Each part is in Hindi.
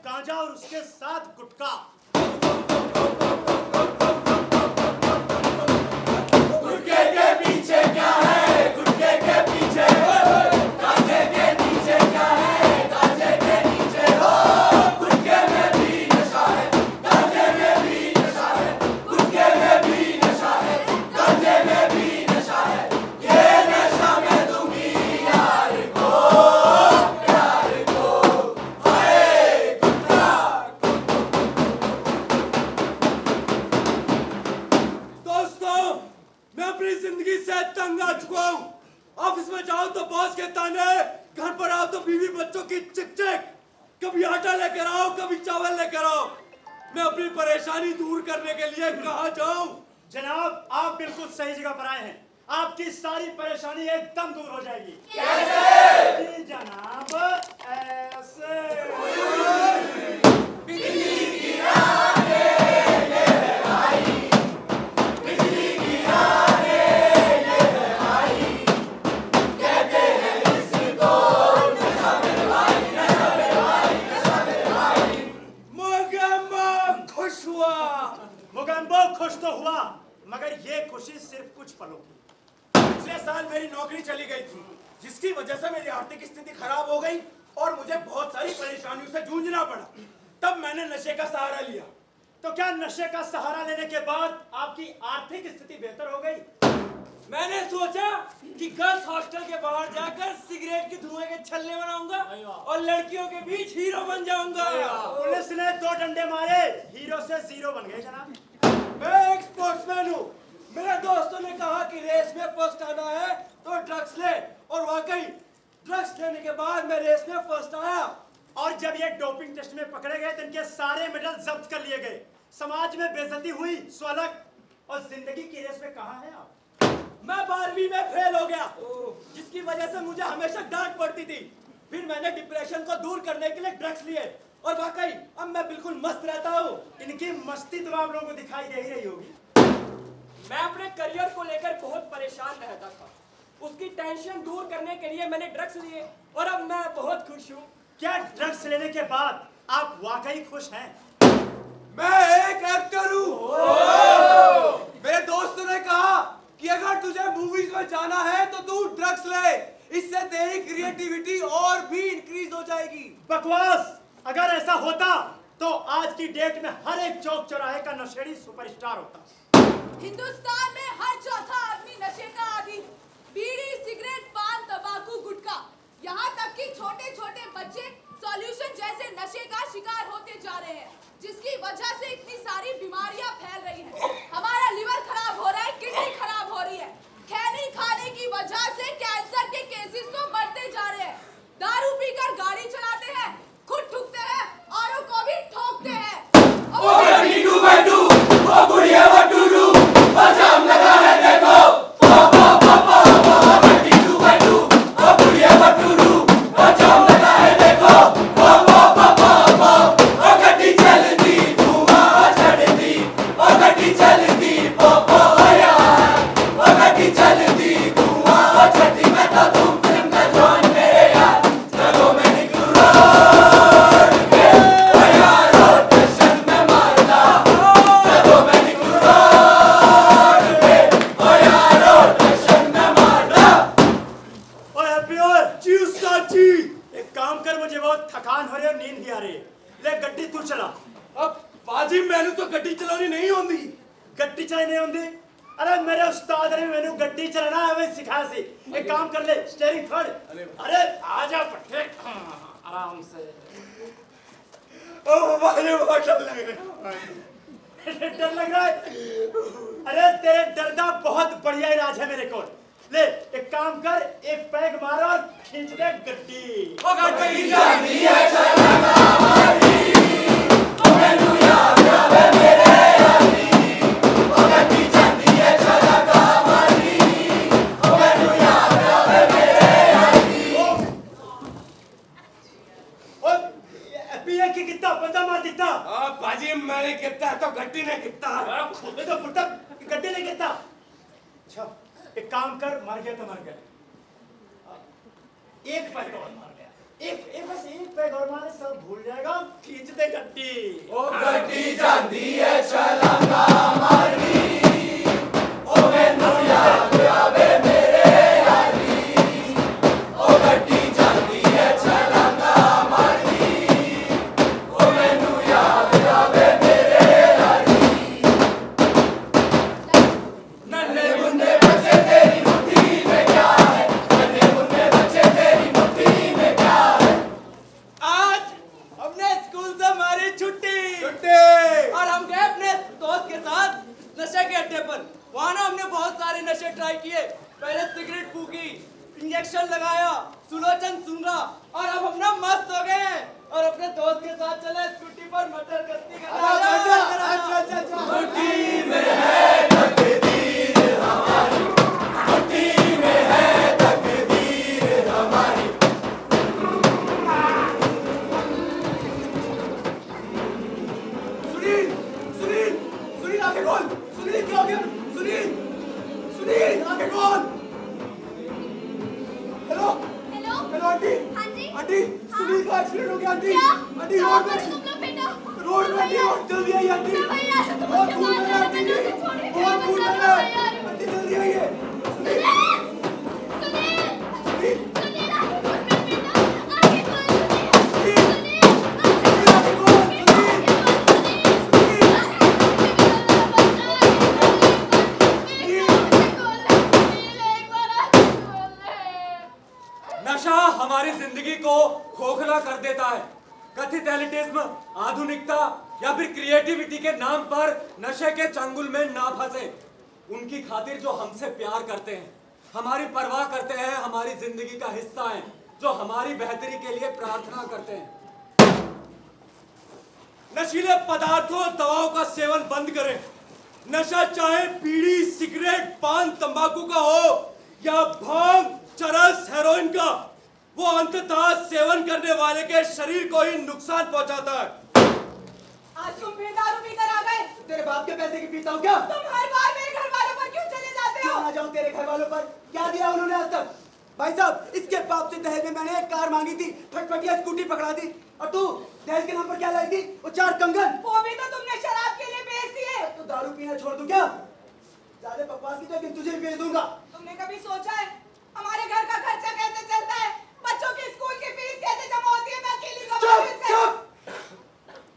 गांजा और उसके साथ गुटखा। गुटखे के पीछे क्या है? गुटखे के पीछे गांजे के नीचे क्या है? गांजे के नीचे हो गुटखे में भी नशा है, गांजे में भी नशा है, गुटखे में भी नशा है, गांजे में भी नशा है। ये नशा मैं दूंगी यार को, प्यार को, हाय गुटखा। दोस्तों, मैं अपनी जिंदगी से तंग आ चुका हूँ। ऑफिस में जाओ तो बॉस के ताने, घर पर आओ तो बीवी बच्चों की चिक-चिक। कभी आटा लेकर आओ, कभी चावल लेकर आओ। मैं अपनी परेशानी दूर करने के लिए कहाँ जाऊँ? जनाब, आप बिल्कुल सही जगह पर आए हैं। आपकी सारी परेशानी एकदम दूर हो जाएगी। कैसे? जी जनाब, ऐसे। बिजली गिराने ये है आई, बिजली गिराने ये है आई, कहते हैं इसको नशा मेरे भाई, नशा मेरे भाई, नशा मेरे भाई। मोगैम्बो खुश हुआ। मोगैम्बो खुश तो हुआ, मगर ये खुशी सिर्फ कुछ पलों की। पिछले साल मेरी नौकरी चली गई थी, जिसकी वजह से मेरी आर्थिक स्थिति खराब हो गई और मुझे बहुत सारी परेशानियों से जूझना पड़ा। तब मैंने नशे का सहारा लिया। तो क्या नशे का सहारा लेने के बाद आपकी आर्थिक स्थिति बेहतर हो गई? मैंने सोचा कि गर्ल्स हॉस्टल के बाहर जाकर सिगरेट के धुएं के छल्ले बनाऊंगा और लड़कियों के बीच हीरो बन जाऊंगा। पुलिस ने 2 डंडे मारे, हीरो से जीरो बन गए जनाब। मैं एक स्पोर्ट्समैन हूँ। मेरे दोस्तों ने कहा कि रेस में फर्स्ट आना है तो ड्रग्स ले, और वाकई ड्रग्स लेने के बाद मैं रेस में फर्स्ट आया। और जब ये डोपिंग टेस्ट में पकड़े गए तो इनके सारे मेडल जब्त कर लिए गए। समाज में बेइज्जती हुई सो अलग, और जिंदगी की रेस में कहाँ हैं आप? मैं 12वीं में फेल हो गया, जिसकी वजह से मुझे हमेशा डांट पड़ती थी। फिर मैंने डिप्रेशन को दूर करने के लिए ड्रग्स लिए, और वाकई अब मैं बिल्कुल मस्त रहता हूँ। इनकी मस्ती तो आप लोगों को दिखाई दे ही रही होगी। मैं अपने करियर को लेकर बहुत परेशान रहता था। उसकी टेंशन दूर करने के लिए मैंने ड्रग्स लिए, और अब मैं बहुत खुश हूँ। क्या ड्रग्स लेने के बाद आप वाकई खुश हैं? मैं एक एक्टर हूँ। मेरे दोस्तों ने कहा कि अगर तुझे मूवीज में जाना है तो तू ड्रग्स ले, इससे तेरी क्रिएटिविटी और भी इंक्रीज हो जाएगी। बकवास! अगर ऐसा होता तो आज की डेट में हर एक चौक चौराहे का नशेड़ी सुपरस्टार होता। हिंदुस्तान में हर चौथा आदमी नशे का आदी। बीड़ी, सिगरेट, पान, तंबाकू, गुटखा, यहाँ तक कि छोटे छोटे बच्चे सॉल्यूशन जैसे नशे का शिकार होते जा रहे हैं, जिसकी वजह से इतनी सारी बीमारियां फैल रही हैं। हमारा लिवर खराब हो रहा है, किडनी खराब हो रही है। खैनी खाने की वजह से कैंसर के केसेस तो बढ़ते जा रहे हैं। दारू पीकर गाड़ी चलाते हैं, खुद ठुकते हैं, औरों को भी ठोकते हैं। ओ गड्डी टू बाय टू, ओ गुड़िया व्हाट टू डू, ओ जाम लगा है देखो, ओ गड्डी टू बाय टू, ओ गुड़िया व्हाट टू डू, ओ जाम लगा है देखो, ओ गड्डी चलती धुआं छड़ती, ओ गड्डी चलती पोपो यार, ओ गड्डी चलती धुआं छड़ती। मैं तो तुम फिल्म का जॉन मेरे यार, चलो मैं निकलूं रोड पे, ओ यार रोटेशन में मारता, चलो मैं निकलूं रोड पे, ओ यार रोटेशन में मारता। ओए हैप्पी ओए, जी उस्ताद जी। एक काम कर, मुझे बहुत थकान हो रही है और नींद भी आ रही है। ले गड्डी तू चला। अब बाजी मैंने तो गड्डी चलानी नहीं होती। गड्डी चलाई नहीं होती? अरे मेरे उस्ताद ने मैंने गड्डी चलाना है, मैं सिखा सी। एक काम कर ले, स्टीयरिंग फड़। अरे आजा पट्टे, आराम से। ओ मुझे बहुत डर लग रहा है। डर लग रहा है? अरे तेरे डर का बहुत बढ़िया इलाज है मेरे को। ले एक काम कर, एक पैग मारो और खींच दे गड्डी। ओ गड्डी जाती है छलांगा हमारी, ओ मैनू याद आवे मेरे यारी। ओ गड्डी जाती है छलांगा हमारी, ओ मैनू याद आवे मेरे यारी। ओ पिए की कितना बंदा मार दिता। आ बाजी मैंने कितना तो गड्डी ने कितना खुद में तो पुट्टा गड्डी ने कितना। अच्छा एक काम कर, मर गया तो मर गया, एक पैग और मार गया, एक बस एक पैग और मारे सब भूल जाएगा, खींच दे गड्डी। ओ गड्डी जाती है छलांगा हमारी, ओ मैनू याद आवे मेरे यारी। ओ गड्डी जाती है छलांगा हमारी, ओ मैनू याद आवे मेरे यारी। नन्हे मुन्ने बच्चे तेरी मुट्ठी में क्या है, नन्हे मुन्ने बच्चे तेरी मुट्ठी में क्या है। आज हमने स्कूल से मारी छुट्टी और हम गए अपने दोस्त के साथ नशे के अड्डे पर। वहाँ ना हमने बहुत सारे नशे ट्राई किए। पहले सिगरेट फूकी, इंजेक्शन लगाया, सुलोचन सुंघा और अब हम ना मस्त हो गए हैं और अपने दोस्त के साथ चले स्कूटी पर मटर गश्ती मुट्ठी में है तकदीर हमारी, मुट्ठी में है तकदीर हमारी। सुनील सुनील सुनील आंखें खोल। सुनील क्या हो गया? सुनील सुनील आंखें खोल। Hello hello hello aunty. हाँ जी। आंटी सुनील का एक्सीडेंट हो गया आंटी। क्या आंटी क्या रोड हुआ में तुम लोग बेटा? रोड में आंटी रोड जल्दी आइए आंटी। मैं वहीं आ रही हूँ, तुम बहुत उसके खून बाद लगा आंटी मैंने जी, उसे छोड़ के बहुत मैं खून बता लगा रही हूँ, मैं आंटी जल्दी आइए। सुनील सुनील सुनील सुनील आगे खोल मेरे बेटा, आगे खोल सुनील, सुनील सुनील आंखें खोल। सुनील नशा हमारी जिंदगी को खोखला कर देता है। कथित एलिटिज्म, आधुनिकता या फिर क्रिएटिविटी के नाम पर नशे के चंगुल में ना फंसे। उनकी खातिर जो हमसे प्यार करते हैं, हमारी परवाह करते हैं, हमारी जिंदगी का हिस्सा हैं, जो हमारी बेहतरी के लिए प्रार्थना करते हैं, नशीले पदार्थों और दवाओं का सेवन बंद करें। नशा चाहे बीड़ी, सिगरेट, पान, तंबाकू का हो या भांग, चरस, हेरोइन का, वो अंततः सेवन करने वाले के शरीर को ही नुकसान पहुंचाता है। आज तुम फिर दारू पीकर आ गए। तेरे बाप के पैसे की पीता हूँ क्या? तुम हर बार मेरे घर वालों पर क्यों चले जाते हो? क्यों ना जाऊं तेरे घर वालों पर? क्या दिया उन्होंने आज तक? भाई साहब, इसके बाप से दहेज में मैंने एक कार मांगी थी, फटफटिया स्कूटी पकड़ा दी, और तू दहेज के नाम पर क्या लाई थी? वो 4 कंगन। वो भी तो तुमने शराब के लिए बेच दिए। तो दारू पीना छोड़ दूं क्या? ज्यादा बकवास की तो लेकिन तुझे भी भेज दूंगा। तुमने कभी सोचा है हमारे घर का खर्चा कैसे चलता है? बच्चों की स्कूल की फीस कैसे जमा होती है? मैं अकेली कमाती हूँ इससे। चुप!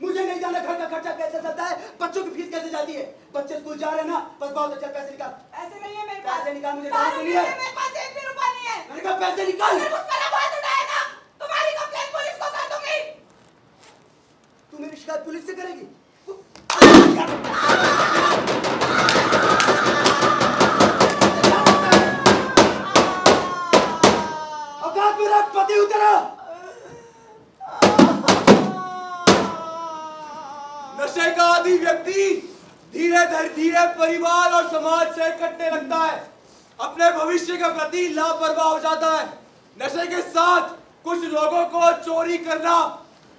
मुझे नहीं जाना घर का खर्चा कैसे चलता है, बच्चों की फीस कैसे जाती है। बच्चे स्कूल जा रहे हैं ना, बस बहुत अच्छा, पैसे निकाल। पैसे नहीं है मेरे पास। पैसे निकाल, मुझे दारू दारू के नहीं लिए है। मेरे पास एक भी रुपया नहीं है। मैंने कहा पैसे निकाल। अगर मुझ पर अब हाथ उठाएगा, तुम्हारी कंप्लेंट पुलिस को कर दूंगी। तू मेरी शिकायत पुलिस से करेगी? औकात में रख, पति उतरा। नशे का आदी व्यक्ति धीरे धीरे परिवार और समाज से कटने लगता है, अपने भविष्य के प्रति लापरवाह हो जाता है। नशे के साथ कुछ लोगों को चोरी करना,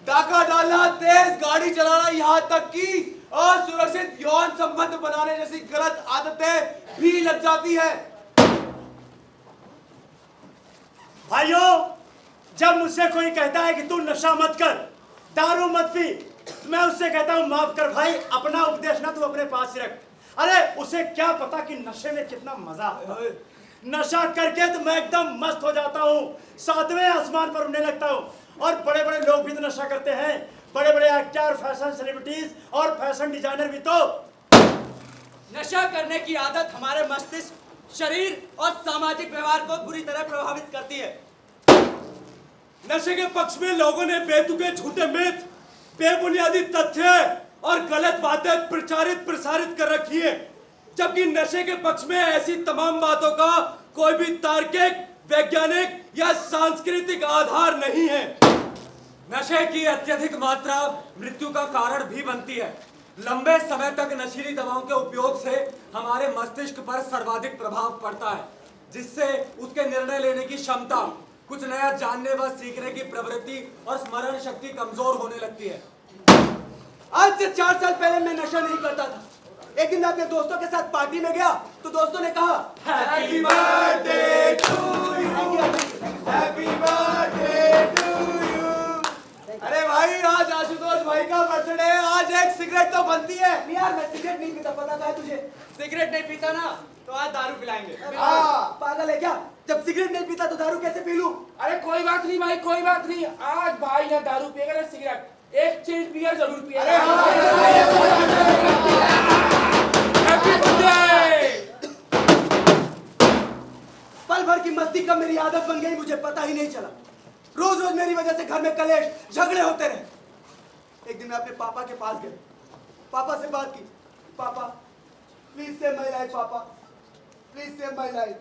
डाका डालना, तेज गाड़ी चलाना, यहाँ तक कि असुरक्षित यौन संबंध बनाने जैसी गलत आदतें भी लग जाती है। भाइयों, जब मुझसे कोई कहता है कि तू नशा मत कर, दारू मत पी, मैं उससे कहता हूँ माफ कर भाई, अपना उपदेश ना तू अपने पास ही रख। अरे उसे क्या पता कि नशे में कितना मजा है। नशा करके तो मैं एकदम मस्त हो जाता हूँ, 7वें आसमान पर उड़ने लगता हूँ। और बड़े बड़े लोग भी तो नशा करते हैं, बड़े बड़े एक्टर, फैशन सेलिब्रिटीज और फैशन डिजाइनर भी तो। नशा करने की आदत हमारे मस्तिष्क, शरीर और सामाजिक व्यवहार को बुरी तरह प्रभावित करती है। नशे के पक्ष में लोगों ने बेतुके झूठे मिथ, बेबुनियादी तथ्य और गलत बातें प्रचारित प्रसारित कर रखी है, जबकि नशे के पक्ष में ऐसी तमाम बातों का कोई भी तार्किक, वैज्ञानिक या सांस्कृतिक आधार नहीं है। नशे की अत्यधिक मात्रा मृत्यु का कारण भी बनती है। लंबे समय तक नशीली दवाओं के उपयोग से हमारे मस्तिष्क पर सर्वाधिक प्रभाव पड़ता है, जिससे उसके निर्णय लेने की क्षमता, कुछ नया जानने व सीखने की प्रवृत्ति और स्मरण शक्ति कमजोर होने लगती है। आज से 4 साल पहले मैं नशा नहीं करता था। एक दिन मैं अपने दोस्तों के साथ पार्टी में गया तो दोस्तों ने कहा happy birthday to you, happy birthday to you. अरे भाई, आज आशुतोष भाई का बर्थडे है, आज एक सिगरेट तो बनती है। नहीं यार, मैं सिगरेट नहीं पीता, पता है तुझे? सिगरेट नहीं पीता ना तो आज दारू पिलाएंगे। हाँ, पागल है क्या? जब सिगरेट नहीं पीता तो दारू कैसे पी लूं? अरे कोई बात नहीं भाई, कोई बात नहीं। आज भाई ना दारू पिएगा ना सिगरेट, एक चिल्ड बियर जरूर पिएगा। Happy birthday. पल भर की मस्ती कब मेरी आदत बन गई मुझे पता ही नहीं चला। रोज रोज मेरी वजह से घर में कलेश झगड़े होते रहे। एक दिन मैं अपने पापा के पास गया, पापा से बात की। पापा प्लीज सेव माय लाइफ, पापा please save my life.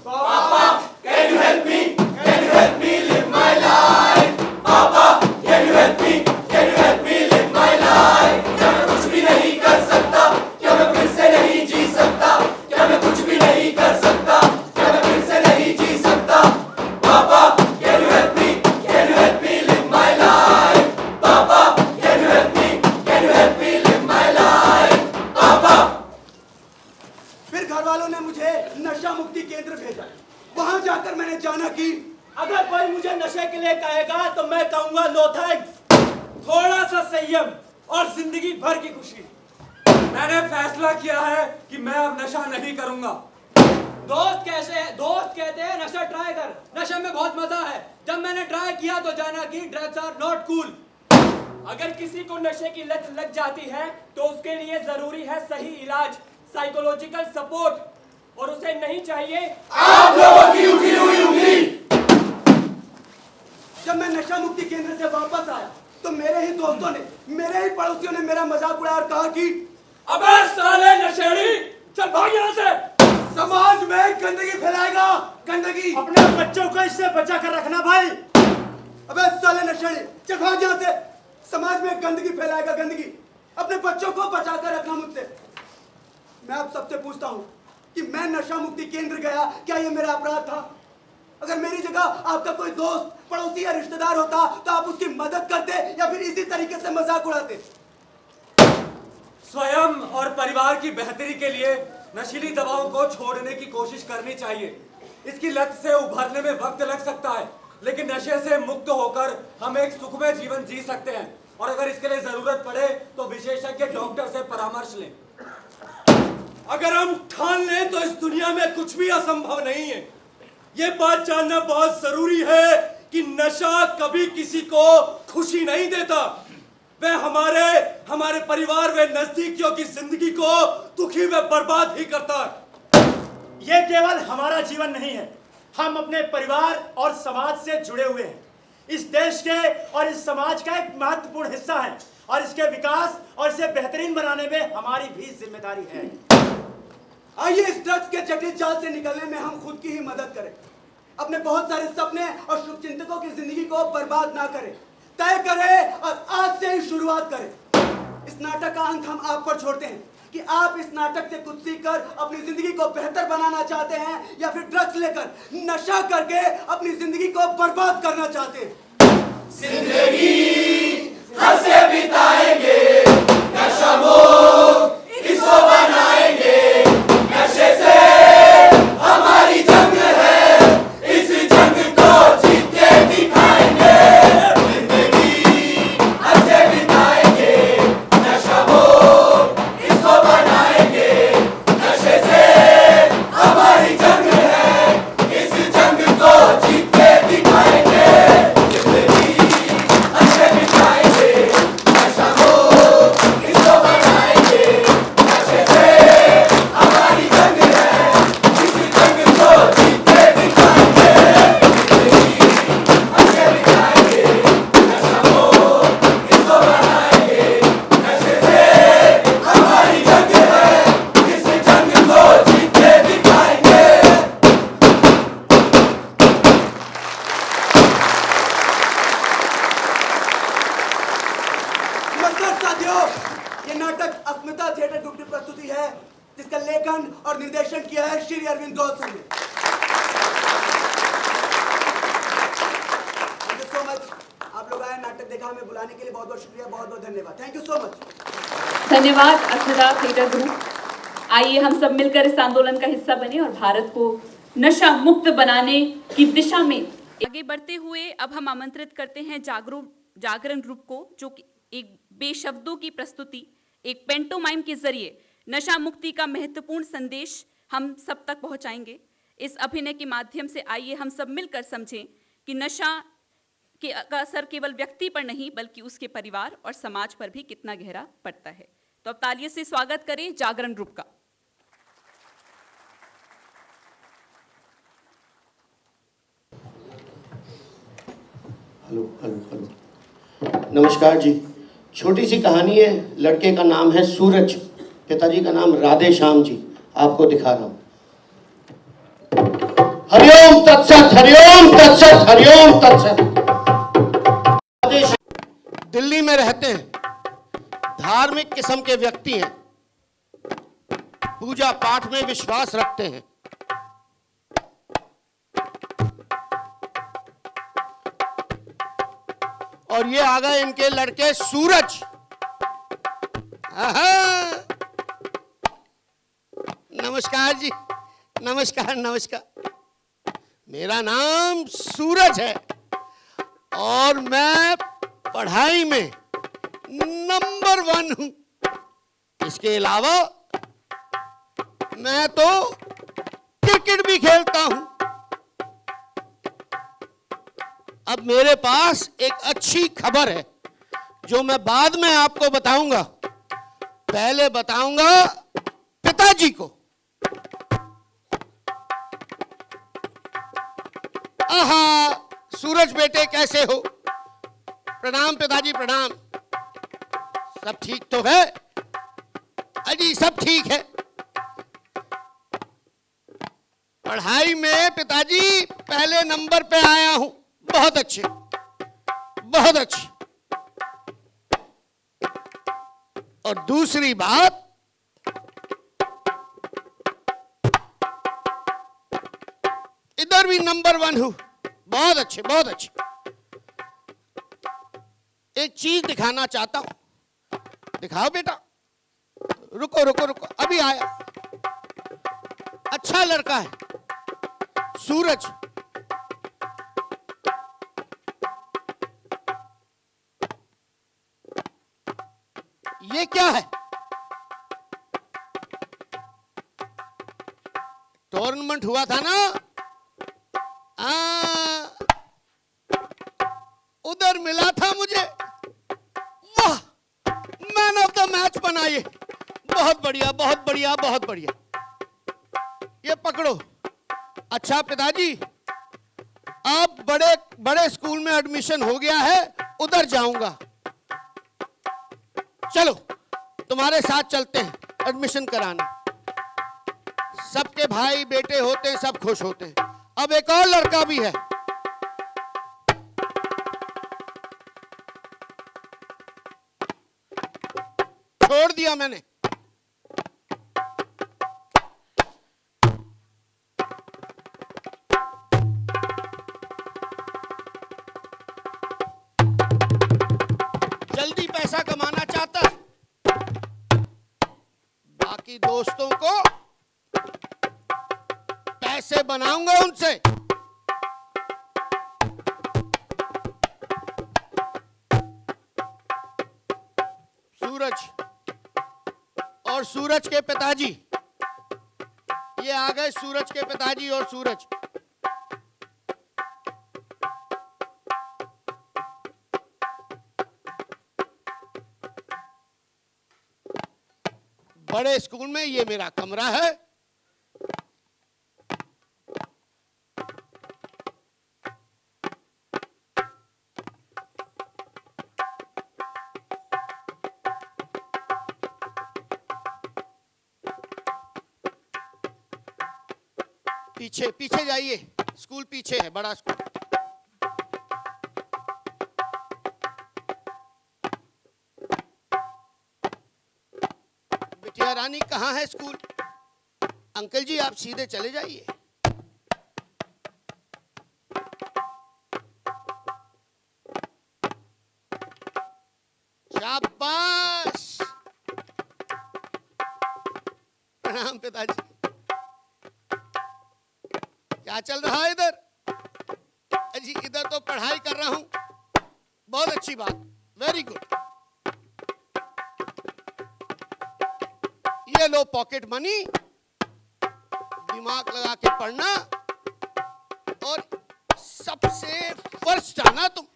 Papa, can you help me? Can you help me live my life? Papa, can you help me? Can you help me live my life? क्या मैं कुछ भी नहीं कर सकता? क्या मैं फिर से नहीं जी सकता? क्या मैं कुछ भी नहीं कर सकता? क्या मैं फिर से नहीं जी सकता? Papa, can you help me? Can you help me live my life? Papa, can you help me? Can you help me live my life? Papa. फिर घर वालों ने मुझे नशा मुक्ति केंद्र भेजा। वहां जाकर मैंने जाना कि अगर कोई मुझे नशे के लिए कहेगा तो मैं कहूंगा नो थैंक्स। थोड़ा सा संयम और जिंदगी भर की खुशी। मैंने फैसला किया है कि मैं अब नशा नहीं करूंगा। दोस्त कहते हैं नशा ट्राई कर, नशे में बहुत मजा है। जब मैंने ट्राई किया तो जाना कि ड्रग्स आर नॉट कूल। अगर किसी को नशे की लत लग जाती है तो उसके लिए जरूरी है सही इलाज, साइकोलॉजिकल सपोर्ट, और उसे नहीं चाहिए आप लोगों की उठी हुई उंगली। जब मैं नशा मुक्ति केंद्र से वापस आया तो मेरे ही दोस्तों ने, मेरे ही पड़ोसियों ने मेरा मजाक उड़ाया और कहा कि अबे साले नशेड़ी, चल भाग यहाँ से। समाज में गंदगी फैलाएगा, गंदगी। अपने बच्चों को इससे बचा कर रखना भाई। अबे साले नशेड़ी, चल भाग यहाँ से। समाज में गंदगी फैलाएगा, गंदगी। अपने बच्चों को बचा कर रखना मुझसे। मैं आप सबसे पूछता हूँ कि मैं नशा मुक्ति केंद्र गया, क्या ये मेरा अपराध था? अगर मेरी जगह आपका कोई दोस्त, पड़ोसी या रिश्तेदार होता तो आप उसकी मदद करते या फिर इसी तरीके से मजाक उड़ाते? स्वयं और परिवार की बेहतरी के लिए नशीली दवाओं को छोड़ने की कोशिश करनी चाहिए। इसकी लत से उभरने में वक्त लग सकता है, लेकिन नशे से मुक्त होकर हम एक सुखमय जीवन जी सकते हैं। और अगर इसके लिए जरूरत पड़े तो विशेषज्ञ डॉक्टर से परामर्श लें। अगर हम ठान लें तो इस दुनिया में कुछ भी असंभव नहीं है। ये बात जानना बहुत जरूरी है कि नशा कभी किसी को खुशी नहीं देता। वह हमारे परिवार व नजदीकियों की जिंदगी को दुखी व बर्बाद ही करता है। ये केवल हमारा जीवन नहीं है, हम अपने परिवार और समाज से जुड़े हुए हैं। इस देश के और इस समाज का एक महत्वपूर्ण हिस्सा है और इसके विकास और इसे बेहतरीन बनाने में हमारी भी जिम्मेदारी है। आइए इस ड्रग्स के जटिल जाल से निकलने में हम खुद की ही मदद करें। अपने बहुत सारे सपने और शुभचिंतकों की जिंदगी को बर्बाद ना करें। तय करें और आज से ही शुरुआत करें। इस नाटक का अंत हम आप पर छोड़ते हैं कि आप इस नाटक से कुछ सीखकर अपनी जिंदगी को बेहतर बनाना चाहते हैं या फिर ड्रग्स लेकर नशा करके अपनी जिंदगी को बर्बाद करना चाहते हैं। जिंदगी हंसे बिताएंगे, नशा मुक्त इसको बनाएंगे। नशे से हमारी जंग है, इस जंग को जीत के दिखाएंगे। जिंदगी हंसे बिताएंगे, नशा मुक्त इसको बनाएंगे। नशे से हमारी जंग है, इस जंग को जीत के दिखाएंगे। जिंदगी हंसे बिताएंगे, नशा साथियों, ये नाटक अस्मिता थिएटर ग्रुप की प्रस्तुति है, जिसका लेखन और निर्देशन किया है श्री अरविंद गोस्वामी ने। Thank you so much. आप लोग आए, नाटक देखा, हमें बुलाने के लिए बहुत बहुत शुक्रिया, बहुत बहुत धन्यवाद। Thank you so much. धन्यवाद अस्मिता थिएटर ग्रुप। आइए हम सब मिलकर इस आंदोलन का हिस्सा बने और भारत को नशा मुक्त बनाने की दिशा में आगे बढ़ते हुए अब हम आमंत्रित करते हैं जागरण ग्रुप को, जो कि एक बेशब्दों की प्रस्तुति, एक पेंटोमाइम के जरिए नशा मुक्ति का महत्वपूर्ण संदेश हम सब तक पहुंचाएंगे। इस अभिनय के माध्यम से आइए हम सब मिलकर समझें कि नशा का असर केवल व्यक्ति पर नहीं बल्कि उसके परिवार और समाज पर भी कितना गहरा पड़ता है। तो अब तालियों से स्वागत करें जागरण ग्रुप का। हेलो हेलो हेलो, नमस्कार जी। छोटी सी कहानी है। लड़के का नाम है सूरज, पिताजी का नाम राधे श्याम जी। आपको दिखा रहा हूं। हरिओम तत्सत, हरिओम तत्सत, हरिओम तत्सत। दिल्ली में रहते हैं, धार्मिक किस्म के व्यक्ति हैं, पूजा पाठ में विश्वास रखते हैं। और ये आ गए इनके लड़के सूरज। नमस्कार जी, नमस्कार नमस्कार। मेरा नाम सूरज है और मैं पढ़ाई में नंबर 1 हूं। इसके अलावा मैं तो क्रिकेट भी खेलता हूं। अब मेरे पास एक अच्छी खबर है जो मैं बाद में आपको बताऊंगा। पहले बताऊंगा पिताजी को। आहा, सूरज बेटे कैसे हो? प्रणाम पिताजी, प्रणाम। सब ठीक तो है? अजी सब ठीक है। पढ़ाई में पिताजी पहले नंबर पे आया हूं। बहुत अच्छे, बहुत अच्छे। और दूसरी बात, इधर भी नंबर 1 हूं। बहुत अच्छे, बहुत अच्छे। एक चीज दिखाना चाहता हूं। दिखाओ बेटा। रुको रुको रुको, अभी आया। अच्छा लड़का है सूरज। ये क्या है? टूर्नामेंट हुआ था ना, उधर मिला था मुझे। वाह, मैन ऑफ द मैच बना ये। बहुत बढ़िया, बहुत बढ़िया, बहुत बढ़िया। ये पकड़ो। अच्छा पिताजी, आप बड़े स्कूल में एडमिशन हो गया है, उधर जाऊंगा। चलो तुम्हारे साथ चलते हैं एडमिशन कराने। सबके भाई बेटे होते हैं, सब खुश होते हैं। अब एक और लड़का भी है। छोड़ दिया मैंने। जल्दी पैसा कमाना चाहता है, बाकी दोस्तों को पैसे बनाऊंगा उनसे। सूरज और सूरज के पिताजी, ये आ गए सूरज के पिताजी और सूरज। बड़े स्कूल में ये मेरा कमरा है। पीछे पीछे जाइए, स्कूल पीछे है, बड़ा स्कूल। रानी कहाँ है स्कूल? अंकल जी आप सीधे चले जाइए। शाबाश। प्रणाम पिताजी। क्या चल रहा है इधर? जी इधर तो पढ़ाई कर रहा हूं। बहुत अच्छी बात, वेरी गुड। ये लो पॉकेट मनी, दिमाग लगा के पढ़ना और सबसे फर्स्ट आना तुम।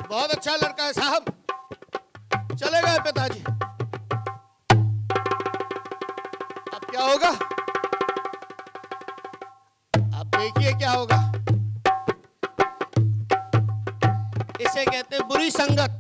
बहुत अच्छा लड़का है साहब। चले गए पिताजी। अब क्या होगा? अब देखिए क्या होगा। इसे कहते हैं बुरी संगत।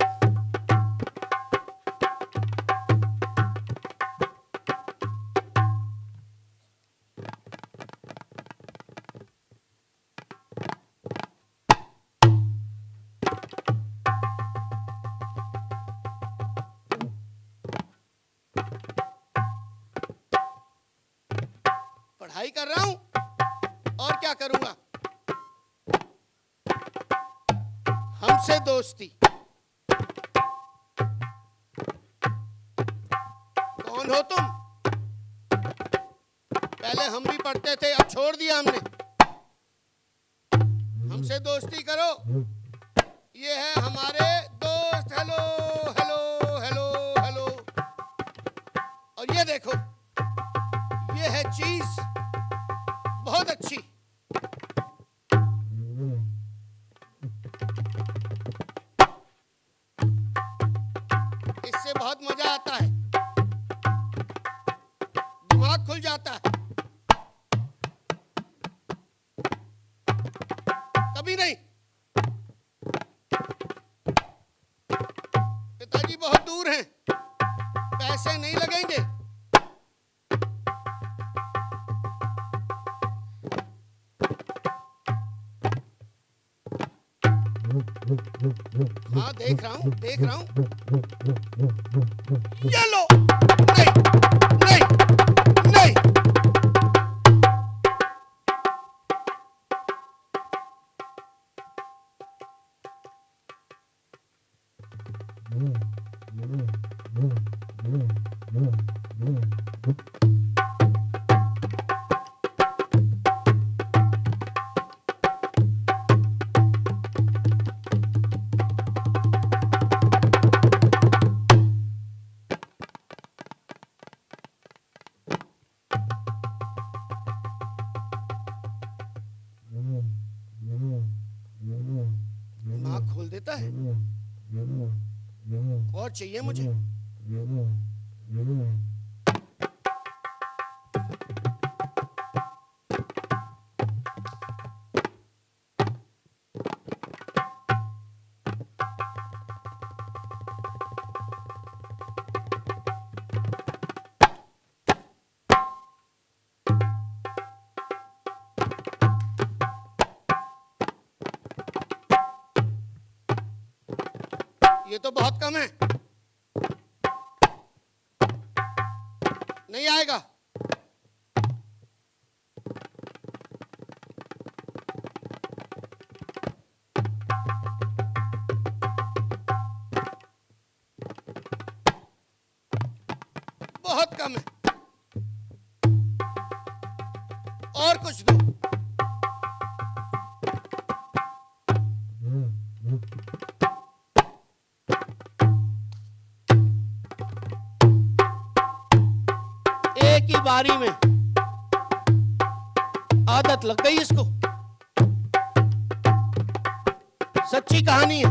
पढ़ाई कर रहा हूं और क्या करूंगा? हमसे दोस्ती। कौन हो तुम? पहले हम भी पढ़ते थे, अब छोड़ दिया हमने। हमसे दोस्ती करो। ये है हमारे दोस्त। Hello hello hello hello. और ये देखो, ये है चीज बहुत अच्छी। इससे बहुत मजा आता है, दिमाग खुल जाता है। कभी नहीं। पिताजी बहुत दूर हैं, पैसे नहीं लगेंगे। हाँ देख रहा हूँ, देख रहा हूँ। ये लो। नहीं नहीं नहीं। दिमाग खोल देता है। और चाहिए मुझे। ये तो बहुत कम है, नहीं आएगा। बहुत कम है, और कुछ दो। एक ही बारी में आदत लग गई इसको। सच्ची कहानी है।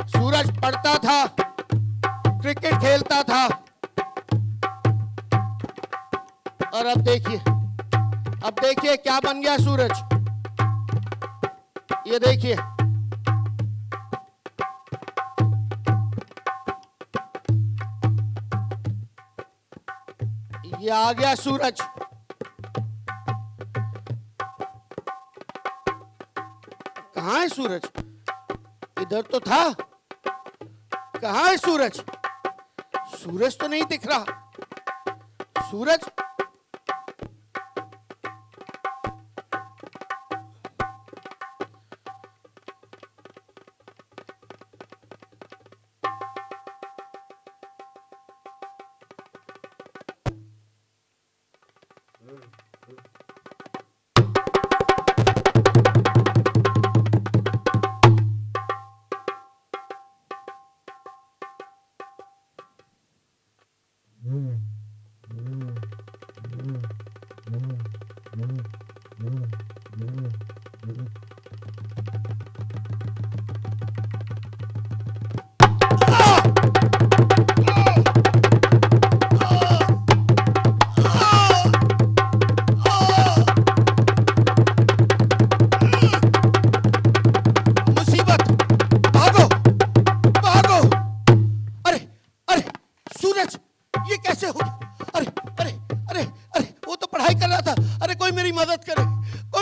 सूरज पढ़ता था, क्रिकेट खेलता था, और अब देखिए क्या बन गया सूरज। ये देखिए, ये आ गया सूरज। कहाँ है सूरज? इधर तो था। कहाँ है सूरज? सूरज तो नहीं दिख रहा। सूरज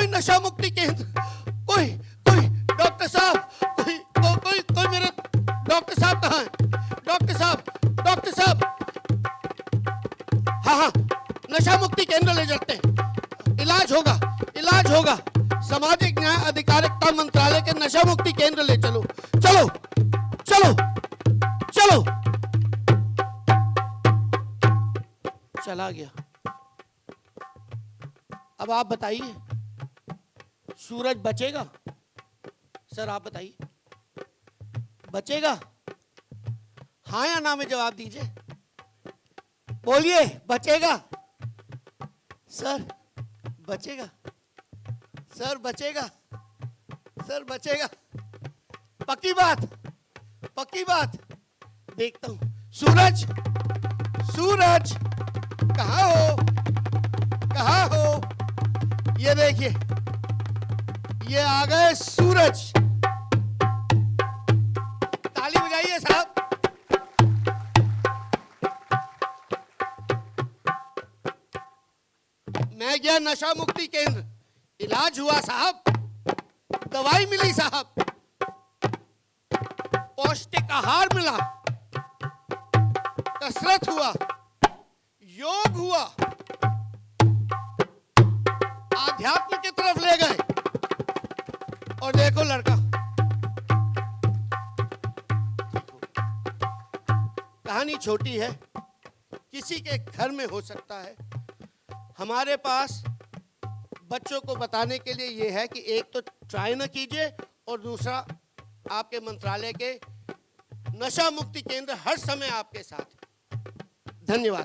नशा मुक्ति केंद्र, कोई कोई डॉक्टर साहब, कोई मेरे डॉक्टर साहब कहाँ हैं? डॉक्टर साहब, हाँ नशा मुक्ति केंद्र ले जाते हैं, इलाज होगा। सामाजिक न्याय अधिकारिता मंत्रालय के नशा मुक्ति केंद्र ले चलो। चला गया। अब आप बताइए, सूरज बचेगा? सर आप बताइए, बचेगा? हाँ या ना में जवाब दीजिए, बोलिए, बचेगा? सर बचेगा? सर बचेगा? सर बचेगा? पक्की बात? देखता हूं। सूरज कहाँ हो? ये देखिए, ये आ गए सूरज। ताली बजाइए साहब। मैं गया नशा मुक्ति केंद्र, इलाज हुआ साहब, दवाई मिली साहब, पौष्टिक आहार मिला, कसरत हुआ, योग हुआ, आध्यात्म की तरफ ले गए। और देखो लड़का, कहानी छोटी है, किसी के घर में हो सकता है। हमारे पास बच्चों को बताने के लिए ये है कि एक तो ट्राई न कीजिए, और दूसरा आपके मंत्रालय के नशा मुक्ति केंद्र हर समय आपके साथ है। धन्यवाद।